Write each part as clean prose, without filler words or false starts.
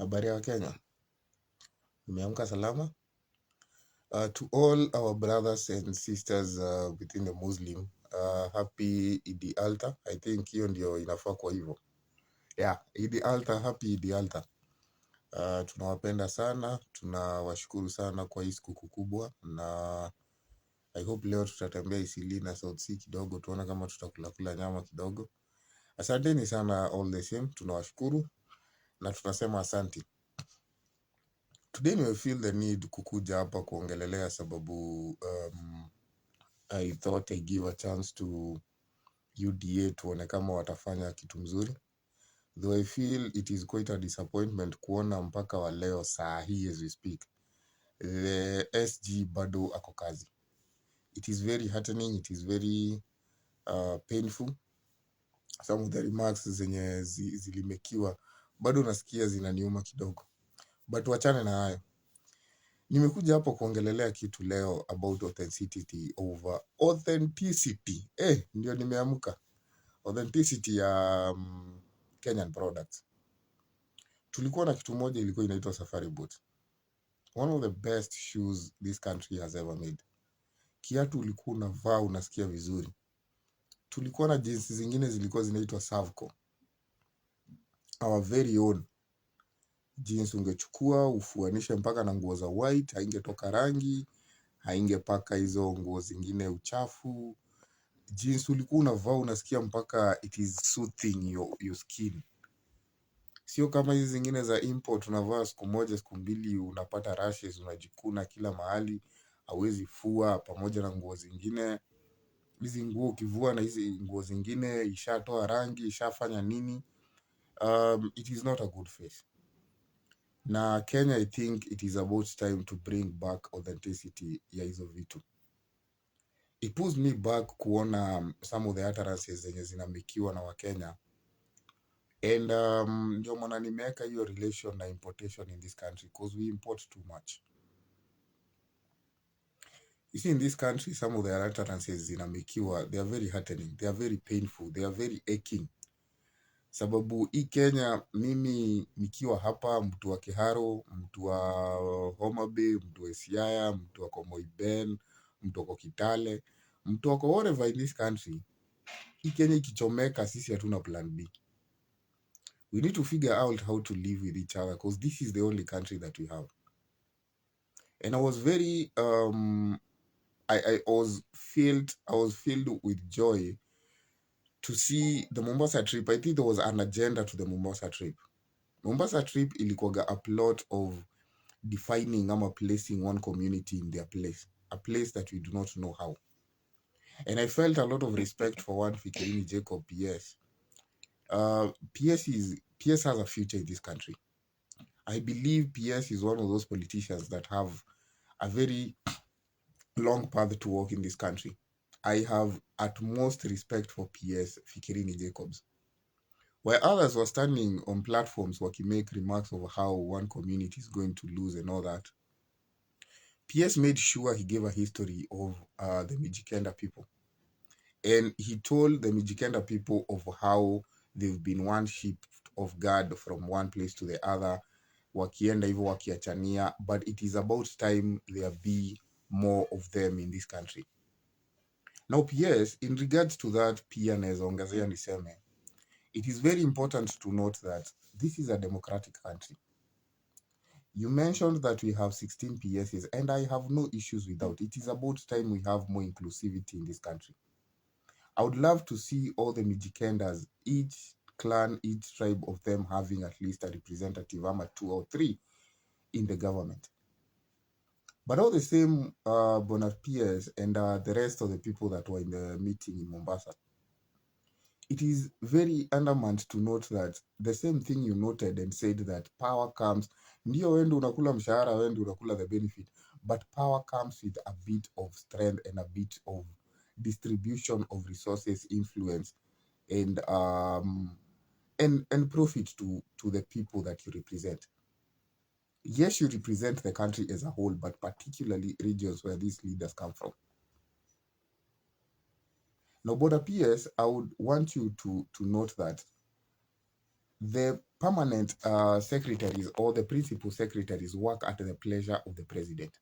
Habari ya Kenya, umeamka salama? To all our brothers and sisters within the Muslim, happy Idi Alta. I think hiyo ndio inafaa kwa hivyo. Yeah, Idi Alta, happy Idi Alta. Tunawapenda sana, tunawashukuru sana kwa hii siku kubwa, na I hope leo tutatembea Isili na South Sea kidogo, tuone kama tutakula nyama kidogo. Asanteni sana all the same, tunawashukuru na tunasema asanti. Today we feel the need kukuja hapa kuongelelea sababu I thought I give a chance to UDA tuone kama watafanya kitu mzuri. Though I feel it is quite a disappointment kuona mpaka wa leo saa hii as we speak, the SG bado ako kazi. It is very heartening, it is very painful. Some of the remarks zenye zilimekiwa bado nasikia zinaniuma kidogo, but wachane na hayo. Nimekuja hapo kuongelelea kitu leo about authenticity over authenticity. Ndio nimeamka. Authenticity ya Kenyan products. Tulikuwa na kitu moja ilikuwa inaitwa Safari Boot. One of the best shoes this country has ever made. Kiatu ulikuwa unavaa unasikia vizuri. Tulikuwa na jeans zingine zilikuwa zinaitwa Savco. Our very own. Jeans ungechukua ufuanishe mpaka na nguo za white, haingetoka rangi, haingepaka hizo nguo zingine uchafu. Jeans ulikuwa unavaa unasikia mpaka it is soothing your skin. Sio kama hizi zingine za import unavaa siku moja siku mbili unapata rashes, unajikuna kila mahali, hauwezi fua pamoja na nguo zingine. Hizi nguo ukivua na hizi nguo zingine ishatoa rangi, ishafanya nini. It is not a good face. Na Kenya, I think it is about time to bring back authenticity ya hizo vitu. It pulls me back kuona some of the utterances zenye zinamikiwa na Wakenya. And ndio maana nimeweka hiyo relation na importation in this country because we import too much. You see, in this country, some of the utterances zinamikiwa, they are very heartening, they are very painful, they are very aching. Sababu hii Kenya, mimi nikiwa hapa, mtu wa Kiharo, mtu wa Homa Bay, mtu wa Siaya, mtu wa Moiben, mtu wa Kitale, mtu wa wherever in this country, hii Kenya ikichomeka sisi hatuna plan B. We need to figure out how to live with each other because this is the only country that we have. And I was very I was filled with joy to see the Mombasa trip. I think there was an agenda to the Mombasa trip. Mombasa trip ilikuwaga a plot of defining ama placing one community in their place, a place that we do not know how. And I felt a lot of respect for one Fikirini Jacob PS. PS has a future in this country. I believe PS is one of those politicians that have a very long path to walk in this country. I have utmost respect for PS Fikirini Jacobs. While others were standing on platforms where he make remarks of how one community is going to lose and all that, PS made sure he gave a history of the Mijikenda people. And he told the Mijikenda people of how they've been one sheep of God from one place to the other, wakienda hivyo wakiachania, but it is about time there be more of them in this country. Now, PS, in regards to that, pia naweza ongezea niseme, it is very important to note that this is a democratic country. You mentioned that we have 16 PSs, and I have no issues with that. It is about time we have more inclusivity in this country. I would love to see all the Mijikendas, each clan, each tribe of them having at least a representative, 2 or 3 in the government. But all the same, Bonat PS and the rest of the people that were in the meeting in Mombasa, it is very undermined to note that the same thing you noted and said that power comes, ndio wende unakula mshahara, wende unakula the benefit, but power comes with a bit of strength and a bit of distribution of resources, influence, and profit to the people that you represent. Yes, you represent the country as a whole, but particularly regions where these leaders come from. Now, Border PS, I would want you to note that The permanent secretaries or the principal secretaries work at the pleasure of the president.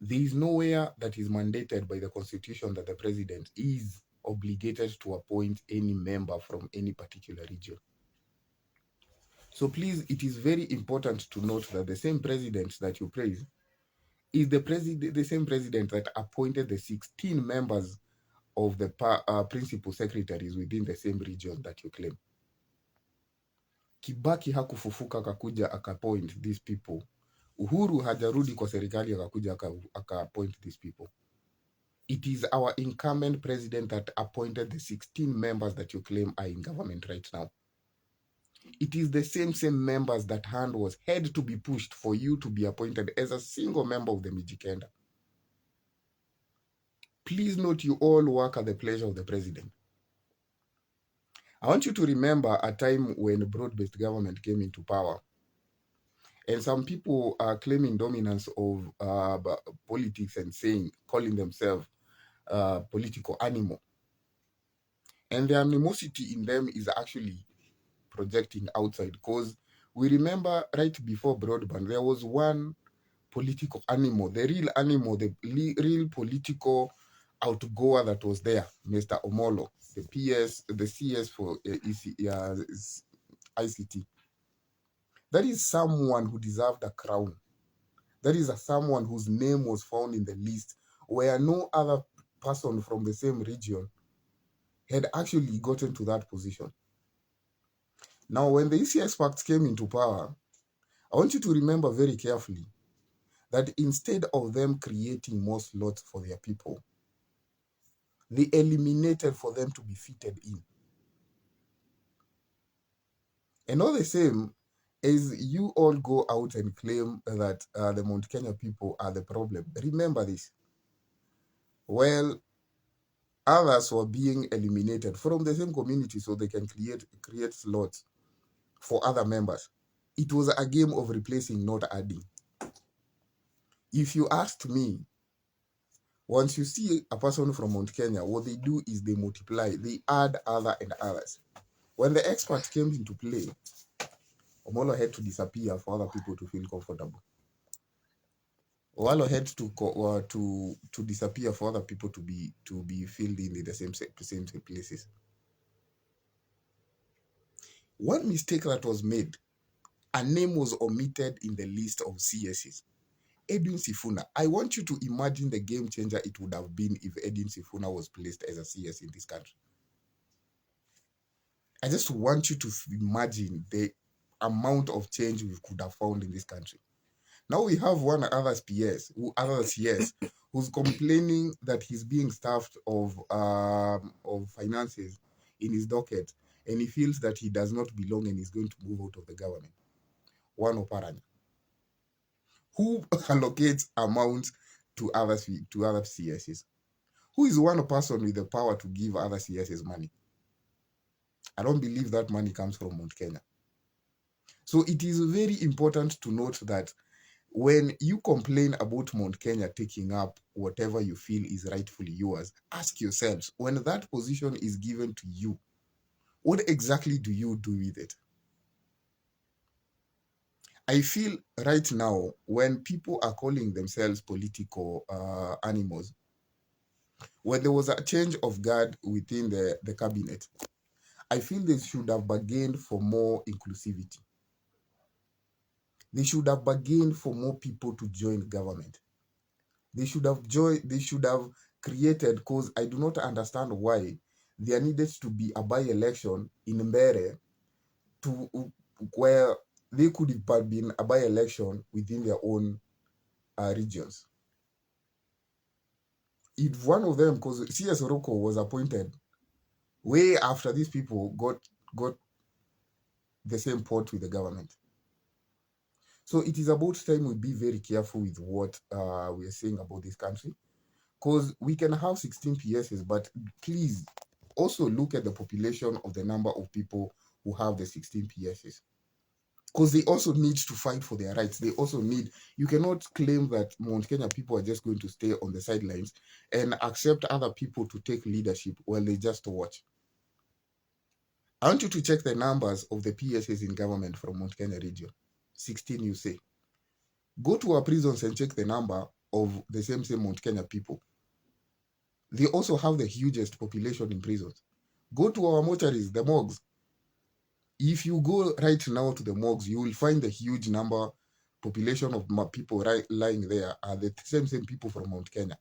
There is nowhere that is mandated by the constitution that the president is obligated to appoint any member from any particular region. So please, it is very important to note that the same president that you praise is the same president that appointed the 16 members of the principal secretaries within the same region that you claim. Kibaki hakufufuka akakuja akapoint these people. Uhuru hajarudi kwa serikali akakuja akaappoint these people. It is our incumbent president that appointed the 16 members that you claim are in government right now. It is the same members that hand was had to be pushed for you to be appointed as a single member of the Mijikenda. Please note, you all work at the pleasure of the president. I want you to remember a time when broad-based government came into power. And some people are claiming dominance of politics and calling themselves political animal. And the animosity in them is actually projecting outside, because we remember right before broadband, there was one political animal, the real animal, the real political outgoer that was there, Mr. Omolo, the CS for ICT. That is someone who deserved a crown. That is someone whose name was found in the list where no other person from the same region had actually gotten to that position. Now, when the ECS Pact came into power, I want you to remember very carefully that instead of them creating more slots for their people, they eliminated for them to be fitted in. And all the same, as you all go out and claim that the Mount Kenya people are the problem, remember this. Well, others were being eliminated from the same community so they can create slots for other members. It was a game of replacing, not adding. If you asked me, once you see a person from Mount Kenya, what they do is they multiply, they add other and others. When the expert came into play, Omolo had to disappear for other people to feel comfortable. Owalo had to disappear for other people to be filled in the same places. One mistake that was made, a name was omitted in the list of CSs. Edwin Sifuna. I want you to imagine the game changer it would have been if Edwin Sifuna was placed as a CS in this country. I just want you to imagine the amount of change we could have found in this country. Now we have one other CS who's complaining that he's being staffed of finances in his docket, and he feels that he does not belong and is going to move out of the government. One Oparanya, who allocates amounts to other CSs? Who is one person with the power to give other CSs money? I don't believe that money comes from Mount Kenya. So it is very important to note that when you complain about Mount Kenya taking up whatever you feel is rightfully yours, ask yourselves, when that position is given to you, what exactly do you do with it? I feel right now, when people are calling themselves political animals, when there was a change of guard within the cabinet, I feel they should have bargained for more inclusivity. They should have bargained for more people to join government. They should have created, because I do not understand why there needed to be a by-election in Mbere where they could have been a by-election within their own regions. If one of them, because CS Oroko was appointed way after these people got the same pot with the government. So it is about time we be very careful with what we are saying about this country, because we can have 16 PSs, but please also look at the population of the number of people who have the 16 PSs, because they also need to fight for their rights. They also need, you cannot claim that Mount Kenya people are just going to stay on the sidelines and accept other people to take leadership while they just watch. I want you to check the numbers of the PSAs in government from Mount Kenya region. 16, you say. Go to our prisons and check the number of the same Mount Kenya people. They also have the hugest population in prisons. Go to our mortuaries, the morgues. If you go right now to the morgues, you will find the huge number population of people lying there are the same people from Mount Kenya.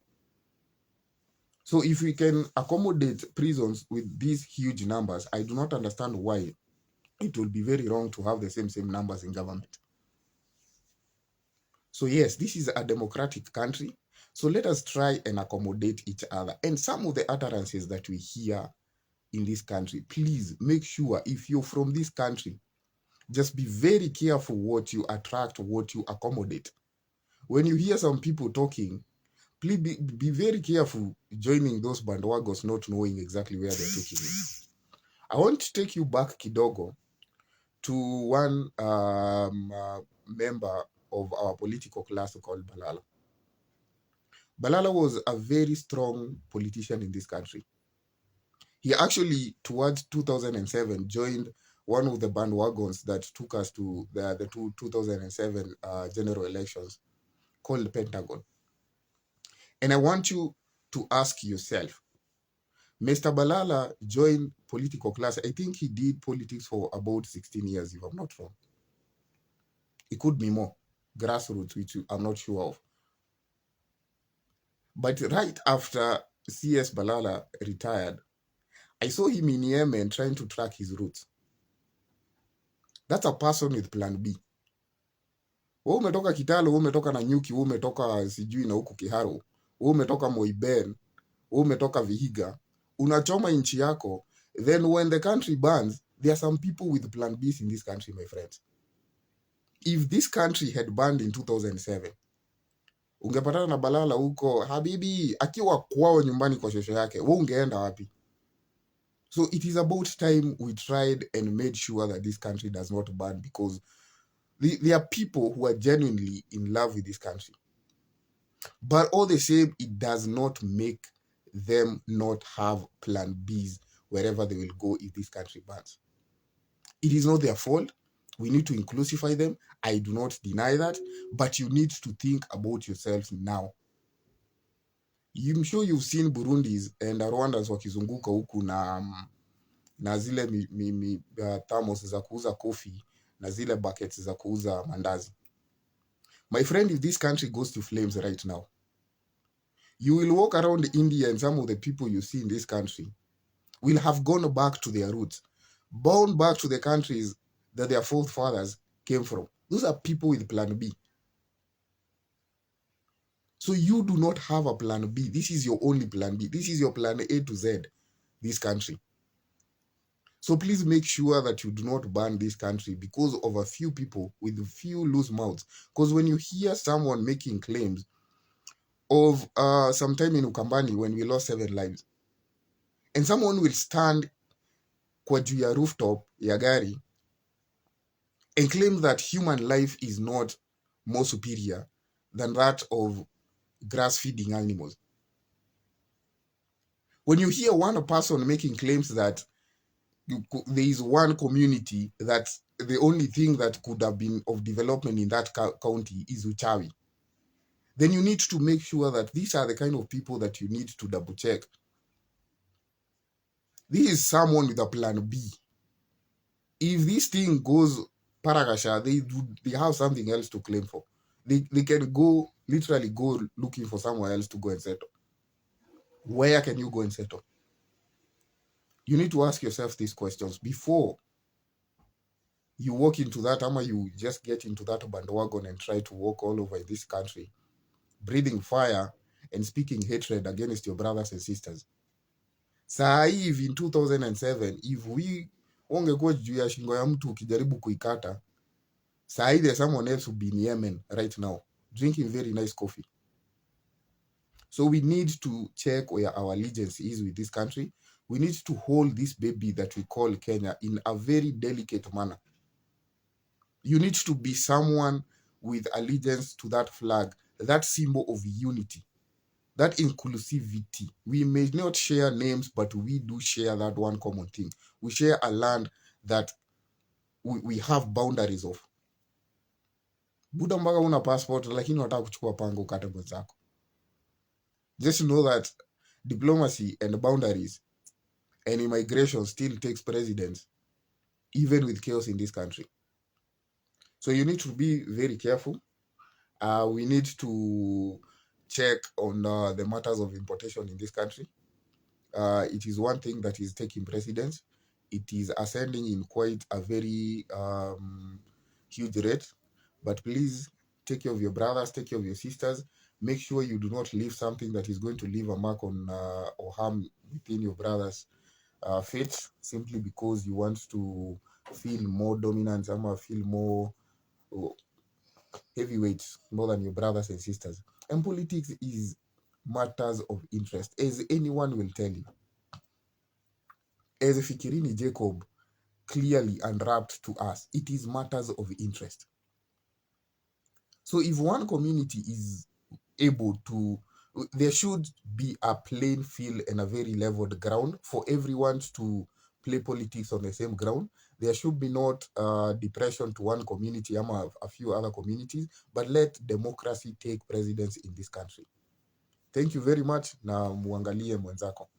So if we can accommodate prisons with these huge numbers, I do not understand why it will be very wrong to have the same numbers in government. So yes, this is a democratic country. So let us try and accommodate each other. And some of the utterances that we hear in this country, please make sure if you're from this country, just be very careful what you attract, what you accommodate. When you hear some people talking, please be very careful joining those bandwagons, not knowing exactly where they're taking you. I want to take you back kidogo to one member of our political class called Balala. Balala was a very strong politician in this country. He actually, towards 2007, joined one of the bandwagons that took us to the 2007 general elections called Pentagon. And I want you to ask yourself, Mr. Balala joined political class. I think he did politics for about 16 years, if I'm not wrong. It could be more. Grassroots, which I'm not sure of. But right after CS Balala retired, I saw him in Yemen trying to track his roots. That's a person with plan B. Wewe umetoka Kitale, wewe umetoka Nanyuki, wewe umetoka sijui na huku Kiharu, wewe umetoka Moiben, wewe umetoka Vihiga, unachoma nchi yako, then when the country burns, there are some people with plan Bs in this country, my friends. If this country had burned in 2007, ungepatana na Balala huko, habibi, akiwa kwao nyumbani kwa shosho yake, wewe ungeenda wapi? So it is about time we tried and made sure that this country does not burn, because there are people who are genuinely in love with this country. But all the same, it does not make them not have plan Bs wherever they will go if this country burns. It is not their fault. We need to inclusify them. I do not deny that. But you need to think about yourselves now. I'm sure you've seen Burundis and Rwandans wakizunguka huku na zile thermos za kuuza coffee na zile buckets za kuuza mandazi. My friend, if this country goes to flames right now, you will walk around India and some of the people you see in this country will have gone back to their roots, bound back to the countries that their forefathers came from. Those are people with plan B. So you do not have a plan B. This is your only plan B. This is your plan A to Z, this country. So please make sure that you do not ban this country because of a few people with a few loose mouths. Because when you hear someone making claims of sometime in Ukambani when we lost 7 lives, and someone will stand kwa juu ya rooftop ya gari and claim that human life is not more superior than that of grass-feeding animals. When you hear one person making claims that there is one community that the only thing that could have been of development in that county is uchawi, then you need to make sure that these are the kind of people that you need to double check. This is someone with a plan B. If this thing goes paragasha, they have something else to claim for. They can literally go looking for somewhere else to go and settle. Where can you go and settle? You need to ask yourself these questions before you walk into that, or you just get into that bandwagon and try to walk all over this country, breathing fire and speaking hatred against your brothers and sisters. Saa hivi in 2007, if we ungekuwa juu ya shingo ya mtu ukijaribu kuikata, saa hivi there's someone else who be in Yemen right now, drinking very nice coffee. So we need to check where our allegiance is with this country. We need to hold this baby that we call Kenya in a very delicate manner. You need to be someone with allegiance to that flag, that symbol of unity. that inclusivity. We may not share names, but we do share that one common thing. We share a land that we have boundaries of. Buda mpaka una passport lakini unataka kuchukua pango ukate mwenzako. Just know that diplomacy and boundaries and immigration still takes precedence, even with chaos in this country. So you need to be very careful. We need to check on the matters of importation in this country. It is one thing that is taking precedence. It is ascending in quite a very huge rate. But please take care of your brothers, take care of your sisters. Make sure you do not leave something that is going to leave a mark on or harm within your brothers' faith, simply because you want to feel more dominant, feel more heavyweight more than your brothers and sisters. And politics is matters of interest, as anyone will tell you. As Fikirini Jacob clearly unwrapped to us, it is matters of interest. So if one community is able to, there should be a plain field and a very leveled ground for everyone to play politics on the same ground. There should be not depression to one community or a few other communities, but let democracy take precedence in this country. Thank you very much, na muangalie mwenzako.